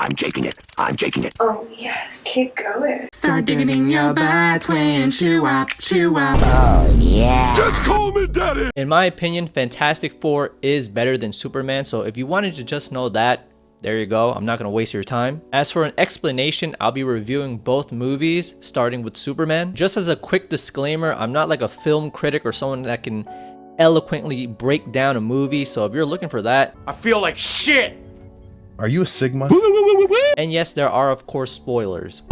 I'm taking it. I'm taking it. Oh, yes. Keep going. Start digging in your butt, twin. Chew up, chew up. Oh, yeah. Just call me daddy. In my opinion, Fantastic Four is better than Superman, so if you wanted to just know that, there you go. I'm not going to waste your time. As for an explanation, I'll be reviewing both movies, starting with Superman. Just as a quick disclaimer, I'm not like a film critic or someone that can eloquently break down a movie, so if you're looking for that, I feel like shit. Are you a Sigma? and yes, there are of course spoilers.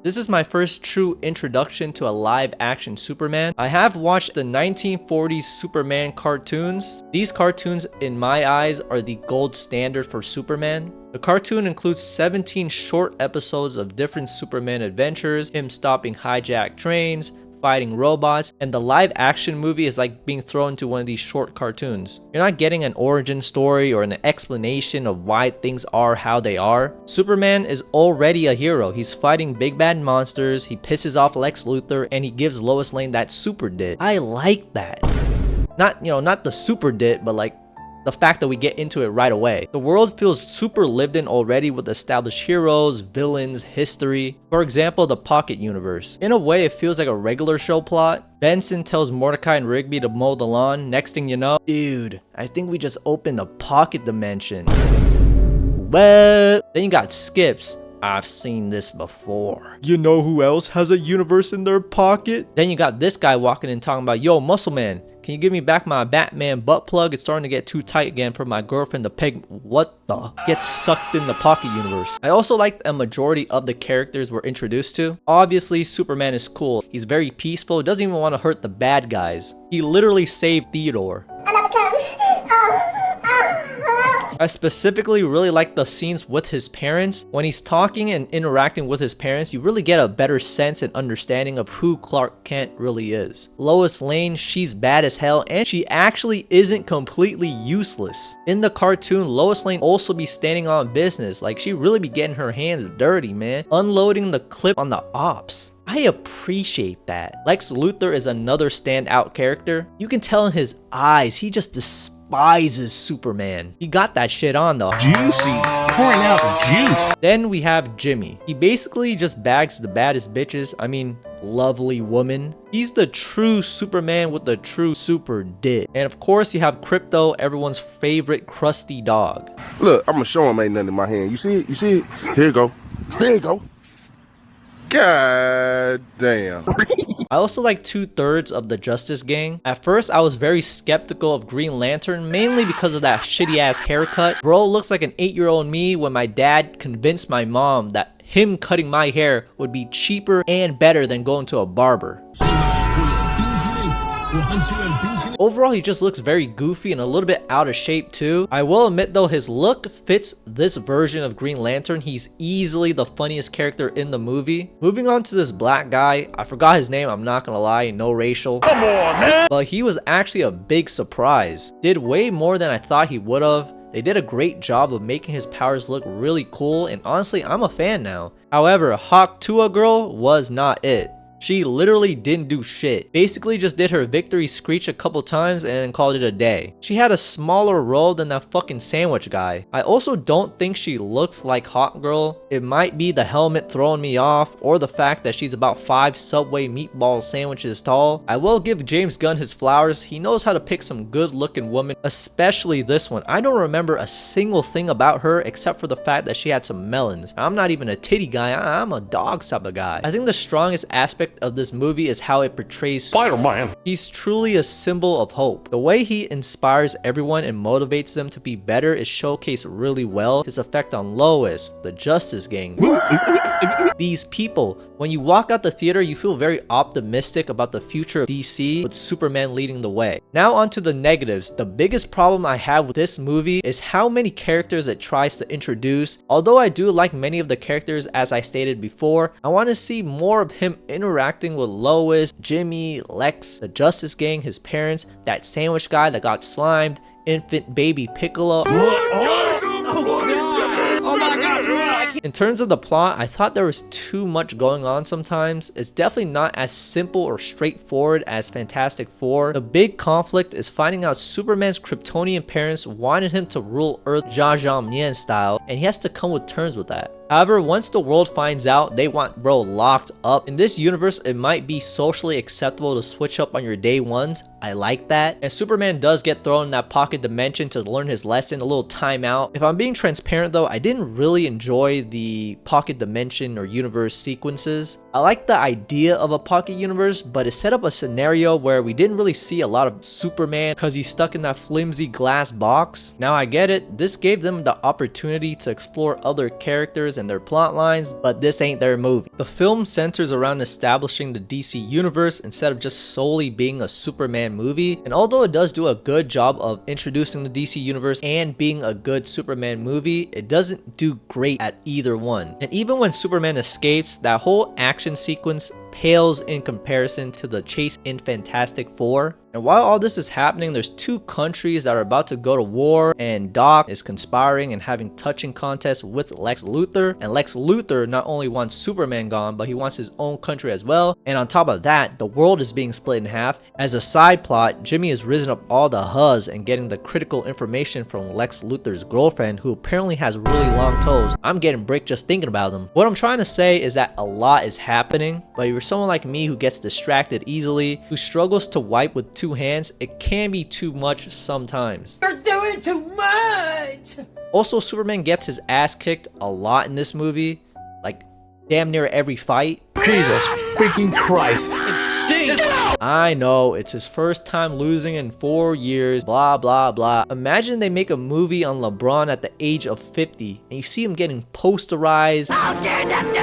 This is my first true introduction to a live action Superman. I have watched the 1940s Superman cartoons. These cartoons, in my eyes, are the gold standard for Superman. The cartoon includes 17 short episodes of different Superman adventures, him stopping hijacked trains, fighting robots, and the live action movie is like being thrown into one of these short cartoons. You're not getting an origin story or an explanation of why things are how they are. Superman is already a hero. He's fighting big bad monsters, he pisses off Lex Luthor, and he gives Lois Lane that super dit. I like that. Not, not the super dit, but like the fact that we get into it right away. The world feels super lived in already with established heroes, villains, history. For example, the Pocket Universe. In a way, it feels like a regular show plot. Benson tells Mordecai and Rigby to mow the lawn. Next thing you know, dude, I think we just opened a pocket dimension. What? Then you got Skips. I've seen this before. You know who else has a universe in their pocket? Then you got this guy walking in talking about, yo, Muscle Man, can you give me back my Batman butt plug? It's starting to get too tight again for my girlfriend to peg. What the? Gets sucked in the Pocket Universe. I also liked a majority of the characters we're introduced to. Obviously, Superman is cool. He's very peaceful. Doesn't even want to hurt the bad guys. He literally saved Theodore. I specifically really like the scenes with his parents. When he's talking and interacting with his parents, you really get a better sense and understanding of who Clark Kent really is. Lois Lane, she's bad as hell, and she actually isn't completely useless. In the cartoon, Lois Lane also be standing on business. Like, she really be getting her hands dirty, man. Unloading the clip on the ops. I appreciate that. Lex Luthor is another standout character. You can tell in his eyes, he just despises Superman. He got that shit on though. Juicy. Pouring out the juice. Then we have Jimmy. He basically just bags the baddest bitches. I mean, lovely woman. He's the true Superman with the true super dit. And of course you have Crypto, everyone's favorite crusty dog. Look, I'm gonna show him ain't nothing in my hand. You see it? You see it? Here you go. Here you go. God damn. I also like 2/3 of the Justice Gang. At first, I was very skeptical of Green Lantern, mainly because of that shitty ass haircut. Bro looks like an 8-year-old me when my dad convinced my mom that him cutting my hair would be cheaper and better than going to a barber. Overall, he just looks very goofy and a little bit out of shape too. I will admit though, his look fits this version of Green Lantern. He's easily the funniest character in the movie. Moving on to this black guy, I forgot his name, I'm not gonna lie, no racial. Come on, man! But he was actually a big surprise. Did way more than I thought he would have. They did a great job of making his powers look really cool, and honestly, I'm a fan now. However, Hawk Tuah Girl was not it. She literally didn't do shit. Basically just did her victory screech a couple times and then called it a day. She had a smaller role than that fucking sandwich guy. I also don't think she looks like Hawk Girl. It might be the helmet throwing me off or the fact that she's about 5 Subway meatball sandwiches tall. I will give James Gunn his flowers. He knows how to pick some good looking women, especially this one. I don't remember a single thing about her except for the fact that she had some melons. I'm not even a titty guy. I'm a dog type of guy. I think the strongest aspect of this movie is how it portrays Spider-Man. He's truly a symbol of hope. The way he inspires everyone and motivates them to be better is showcased really well. His effect on Lois, the Justice Gang, these people. When you walk out the theater, you feel very optimistic about the future of DC with Superman leading the way. Now onto the negatives. The biggest problem I have with this movie is how many characters it tries to introduce. Although I do like many of the characters as I stated before, I want to see more of him interacting with Lois, Jimmy, Lex, the Justice Gang, his parents, that sandwich guy that got slimed, infant baby Piccolo. Oh my god, bro! I can't. In terms of the plot, I thought there was too much going on sometimes. It's definitely not as simple or straightforward as Fantastic Four. The big conflict is finding out Superman's Kryptonian parents wanted him to rule Earth Jajangmyeon style, and he has to come with terms with that. However, once the world finds out, they want bro locked up. In this universe, it might be socially acceptable to switch up on your day ones. I like that. And Superman does get thrown in that pocket dimension to learn his lesson, a little timeout. If I'm being transparent though, I didn't really enjoy the pocket dimension or universe sequences. I like the idea of a pocket universe, but it set up a scenario where we didn't really see a lot of Superman because he's stuck in that flimsy glass box. Now I get it, this gave them the opportunity to explore other characters and their plot lines, but this ain't their movie. The film centers around establishing the DC universe instead of just solely being a Superman movie, and although it does do a good job of introducing the DC universe and being a good Superman movie, it doesn't do great at either one. And even when Superman escapes, that whole action sequence pales in comparison to the chase in Fantastic Four. And while all this is happening, there's two countries that are about to go to war, and Doc is conspiring and having touching contests with Lex Luthor. And Lex Luthor not only wants Superman gone, but he wants his own country as well. And on top of that, the world is being split in half. As a side plot, Jimmy has risen up all the huzz and getting the critical information from Lex Luthor's girlfriend, who apparently has really long toes. I'm getting brick just thinking about them. What I'm trying to say is that a lot is happening, but if you're someone like me who gets distracted easily, who struggles to wipe with two hands, it can be too much sometimes. You're doing too much! Also, Superman gets his ass kicked a lot in this movie, like damn near every fight. Jesus freaking Christ. It stinks! I know, it's his first time losing in 4 years, blah blah blah. Imagine they make a movie on LeBron at the age of 50, and you see him getting posterized,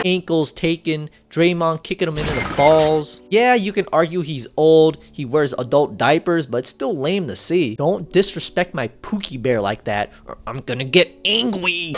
ankles taken, Draymond kicking him into the balls. Yeah, you can argue he's old, he wears adult diapers, but it's still lame to see. Don't disrespect my Pookie Bear like that, or I'm gonna get angry.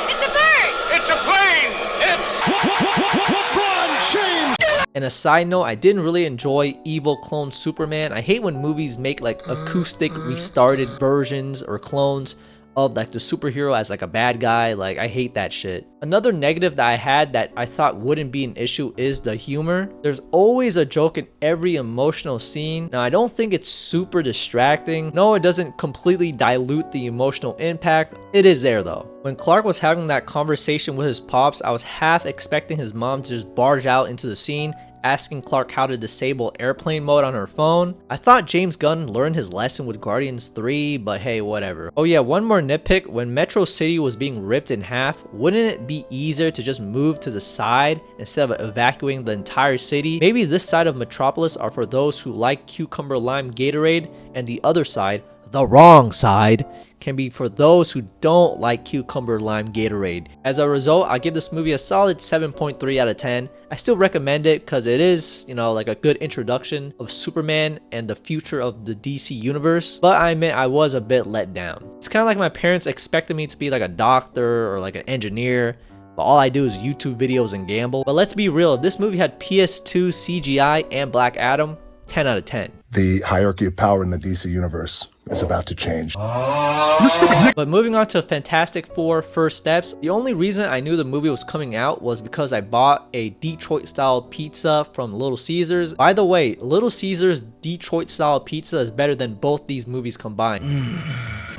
And a side note, I didn't really enjoy Evil Clone Superman. I hate when movies make like acoustic restarted versions or clones of like the superhero as like a bad guy. Like, I hate that shit. Another negative that I had that I thought wouldn't be an issue is the humor. There's always a joke in every emotional scene. Now, I don't think it's super distracting. No, it doesn't completely dilute the emotional impact. It is there though. When Clark was having that conversation with his pops, I was half expecting his mom to just barge out into the scene, asking Clark how to disable airplane mode on her phone. I thought James Gunn learned his lesson with Guardians 3, but hey, whatever. Oh yeah, one more nitpick. When Metro City was being ripped in half, wouldn't it be easier to just move to the side instead of evacuating the entire city? Maybe this side of Metropolis are for those who like cucumber lime Gatorade, and the other side, the wrong side, can be for those who don't like cucumber lime Gatorade. As a result, I give this movie a solid 7.3 out of 10. I still recommend it because it is, you know, like a good introduction of Superman and the future of the DC universe. But I admit I was a bit let down. It's kind of like my parents expected me to be like a doctor or like an engineer, but all I do is YouTube videos and gamble. But let's be real, if this movie had PS2 CGI and Black Adam, 10 out of 10. The hierarchy of power in the DC universe is about to change. But moving on to Fantastic Four First Steps, the only reason I knew the movie was coming out was because I bought a Detroit style pizza from Little Caesars. By the way, Little Caesars Detroit style pizza is better than both these movies combined.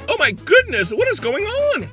Oh my goodness, what is going on?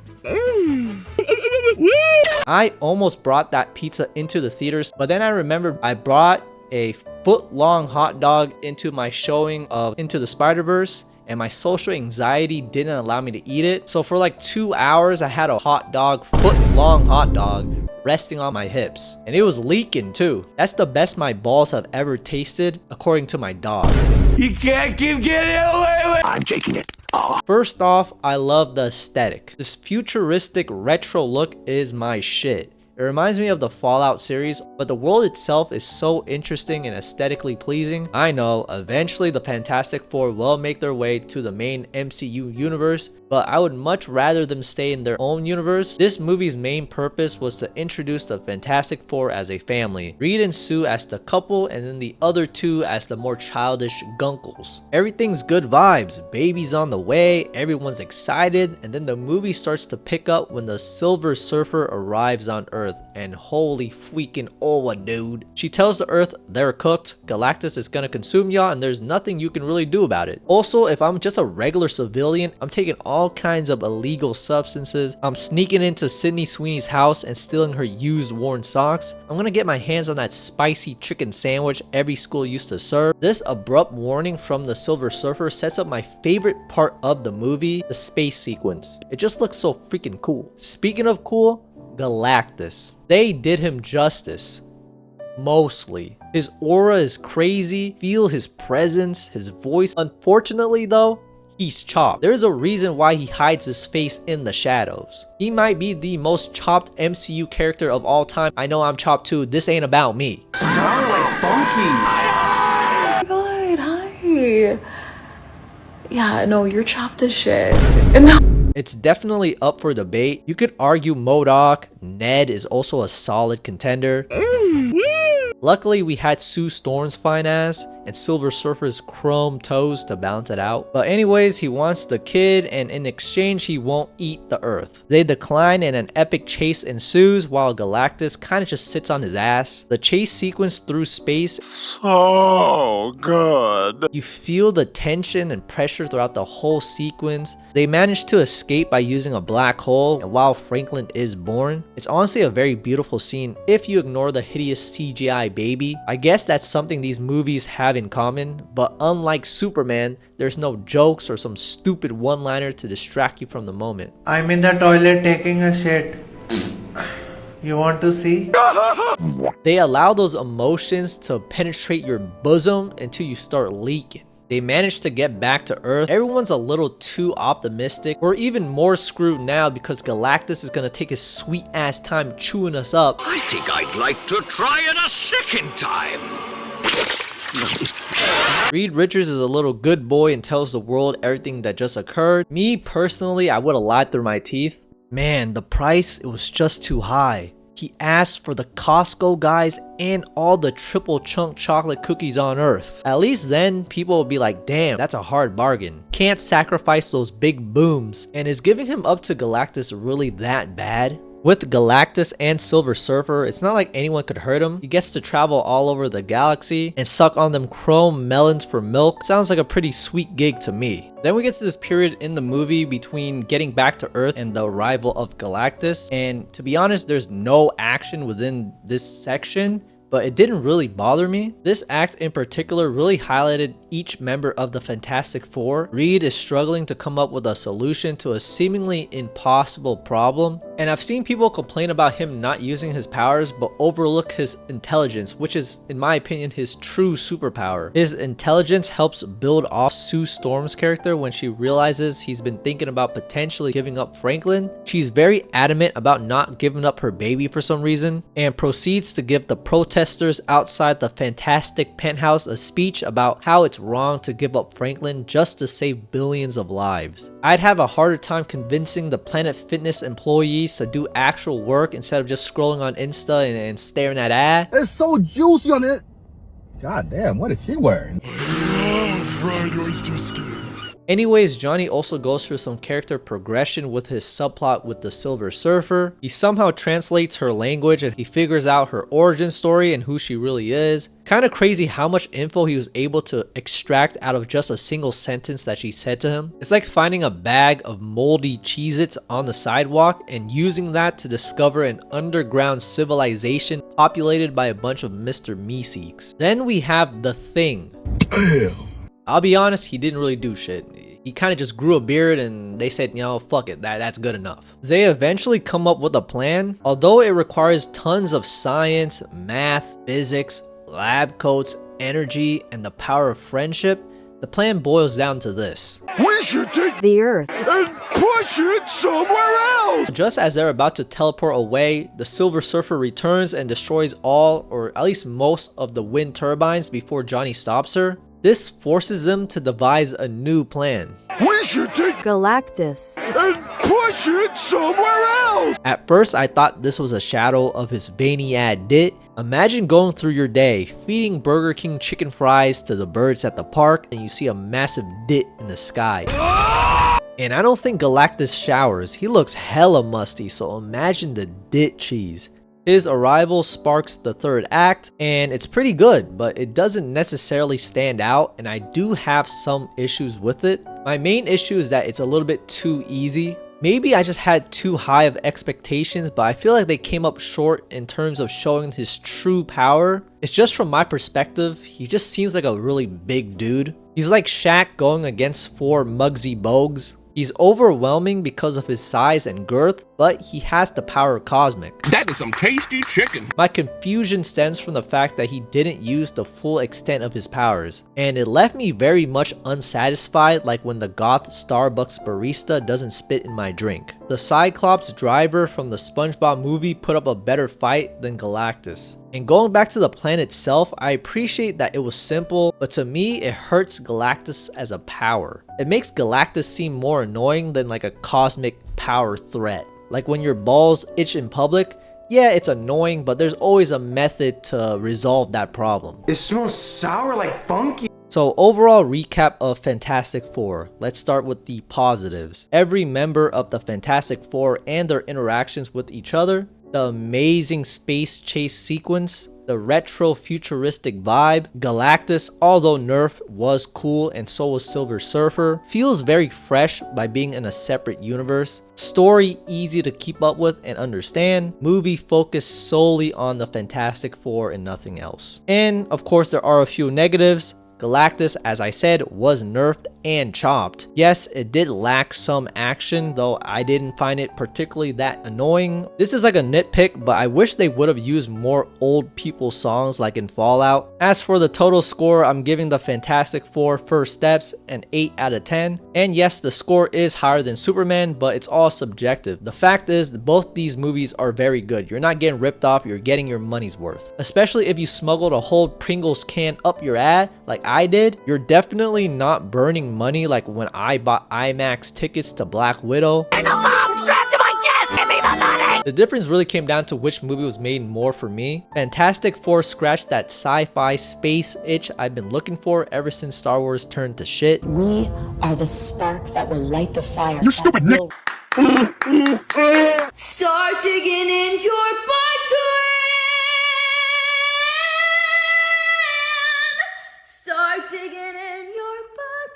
I almost brought that pizza into the theaters, but then I remembered I brought a foot-long hot dog into my showing of Into the Spider-Verse, and my social anxiety didn't allow me to eat it. So for like 2 hours, I had a hot dog, foot-long hot dog, resting on my hips. And it was leaking too. That's the best my balls have ever tasted, according to my dog. You can't keep getting away with it! I'm taking it. Oh. First off, I love the aesthetic. This futuristic retro look is my shit. It reminds me of the Fallout series, but the world itself is so interesting and aesthetically pleasing. I know, eventually the Fantastic Four will make their way to the main MCU universe, but I would much rather them stay in their own universe. This movie's main purpose was to introduce the Fantastic Four as a family, Reed and Sue as the couple, and then the other two as the more childish gunkles. Everything's good vibes, baby's on the way, everyone's excited, and then the movie starts to pick up when the Silver Surfer arrives on Earth, and holy freaking owa dude. She tells the Earth they're cooked, Galactus is gonna consume y'all, and there's nothing you can really do about it. Also, if I'm just a regular civilian, I'm taking all kinds of illegal substances, I'm sneaking into Sydney Sweeney's house and stealing her used worn socks, I'm gonna get my hands on that spicy chicken sandwich every school used to serve. This abrupt warning from the Silver Surfer sets up my favorite part of the movie, the space sequence. It just looks so freaking cool. Speaking of cool, Galactus. They did him justice. Mostly. His aura is crazy, feel his presence, his voice. Unfortunately though, he's chopped. There's a reason why he hides his face in the shadows. He might be the most chopped MCU character of all time. I know I'm chopped too, this ain't about me. Sound like funky. Oh my god, hi. Yeah, no, you're chopped as shit. No. It's definitely up for debate. You could argue MODOK, Ned is also a solid contender. Luckily, we had Sue Storm's fine ass and Silver Surfer's chrome toes to balance it out. But anyways, he wants the kid, and in exchange, he won't eat the Earth. They decline and an epic chase ensues while Galactus kind of just sits on his ass. The chase sequence through space, Oh, good. you feel the tension and pressure throughout the whole sequence. They manage to escape by using a black hole, and while Franklin is born, it's honestly a very beautiful scene if you ignore the hideous CGI baby. I guess that's something these movies have in common, but unlike Superman, there's no jokes or some stupid one-liner to distract you from the moment. I'm in the toilet taking a shit. You want to see? They allow those emotions to penetrate your bosom until you start leaking. They managed to get back to Earth. Everyone's a little too optimistic. We're even more screwed now because Galactus is gonna take his sweet ass time chewing us up. I think I'd like to try it a second time. Reed Richards is a little good boy and tells the world everything that just occurred. Me personally, I would have lied through my teeth. Man, the price, it was just too high. He asked for the Costco guys and all the triple chunk chocolate cookies on Earth. At least then, people will be like, damn, that's a hard bargain. Can't sacrifice those big booms. And is giving him up to Galactus really that bad? With Galactus and Silver Surfer, it's not like anyone could hurt him. He gets to travel all over the galaxy and suck on them chrome melons for milk. Sounds like a pretty sweet gig to me. Then we get to this period in the movie between getting back to Earth and the arrival of Galactus. And to be honest, there's no action within this section, but it didn't really bother me. This act in particular really highlighted each member of the Fantastic Four. Reed is struggling to come up with a solution to a seemingly impossible problem. And I've seen people complain about him not using his powers but overlook his intelligence, which is, in my opinion, his true superpower. His intelligence helps build off Sue Storm's character when she realizes he's been thinking about potentially giving up Franklin. She's very adamant about not giving up her baby for some reason and proceeds to give the protesters outside the Fantastic Penthouse a speech about how it's wrong to give up Franklin just to save billions of lives. I'd have a harder time convincing the Planet Fitness employees to do actual work instead of just scrolling on Insta and staring at ad. It's so juicy on it. God damn, what is she wearing? Fried oyster skins. Anyways, Johnny also goes through some character progression with his subplot with the Silver Surfer. He somehow translates her language and he figures out her origin story and who she really is. Kind of crazy how much info he was able to extract out of just a single sentence that she said to him. It's like finding a bag of moldy Cheez-Its on the sidewalk and using that to discover an underground civilization populated by a bunch of Mr. Meeseeks. Then we have The Thing. I'll be honest, he didn't really do shit. He kind of just grew a beard and they said, you know, fuck it, that's good enough. They eventually come up with a plan. Although it requires tons of science, math, physics, lab coats, energy, and the power of friendship, the plan boils down to this. We should take the Earth and push it somewhere else. Just as they're about to teleport away, the Silver Surfer returns and destroys all, or at least most, of the wind turbines before Johnny stops her. This forces them to devise a new plan. We push it to Galactus. and push it somewhere else. At first, I thought this was a shadow of his veiny-ass dit. Imagine going through your day, feeding Burger King chicken fries to the birds at the park, and you see a massive dit in the sky. And I don't think Galactus showers. He looks hella musty, so imagine the dit cheese. His arrival sparks the third act, and it's pretty good, but it doesn't necessarily stand out, and I do have some issues with it. My main issue is that it's a little bit too easy. Maybe I just had too high of expectations, but I feel like they came up short in terms of showing his true power. It's just from my perspective, he just seems like a really big dude. He's like Shaq going against 4 Muggsy Bogues. He's overwhelming because of his size and girth, but he has the power cosmic. That is some tasty chicken. My confusion stems from the fact that he didn't use the full extent of his powers, and it left me very much unsatisfied, like when the goth Starbucks barista doesn't spit in my drink. The Cyclops driver from the SpongeBob movie put up a better fight than Galactus. And going back to the plan itself, I appreciate that it was simple, but to me it hurts Galactus as a power. It makes Galactus seem more annoying than like a cosmic power threat. Like when your balls itch in public, yeah, it's annoying, but there's always a method to resolve that problem. It smells sour like funky. So overall recap of Fantastic Four. Let's start with the positives. Every member of the Fantastic Four and their interactions with each other, the amazing space chase sequence, the retro futuristic vibe, Galactus, although Nerf was cool and so was Silver Surfer, feels very fresh by being in a separate universe. Story easy to keep up with and understand. Movie focused solely on the Fantastic Four and nothing else. And of course there are a few negatives. Galactus, as I said, was nerfed and chopped. Yes, it did lack some action, though I didn't find it particularly that annoying. This is like a nitpick, but I wish they would have used more old people songs like in Fallout. As for the total score, I'm giving the Fantastic Four First Steps an 8 out of 10. And yes, the score is higher than Superman, but it's all subjective. The fact is, both these movies are very good. You're not getting ripped off, you're getting your money's worth. Especially if you smuggled a whole Pringles can up your ass like I did. You're definitely not burning money like when I bought IMAX tickets to Black Widow. There's a bomb strapped to my chest! Give me the money! The difference really came down to which movie was made more for me. Fantastic Four scratched that sci-fi space itch I've been looking for ever since Star Wars turned to shit. We are the spark that will light the fire. You stupid Nick. Start digging in your butt.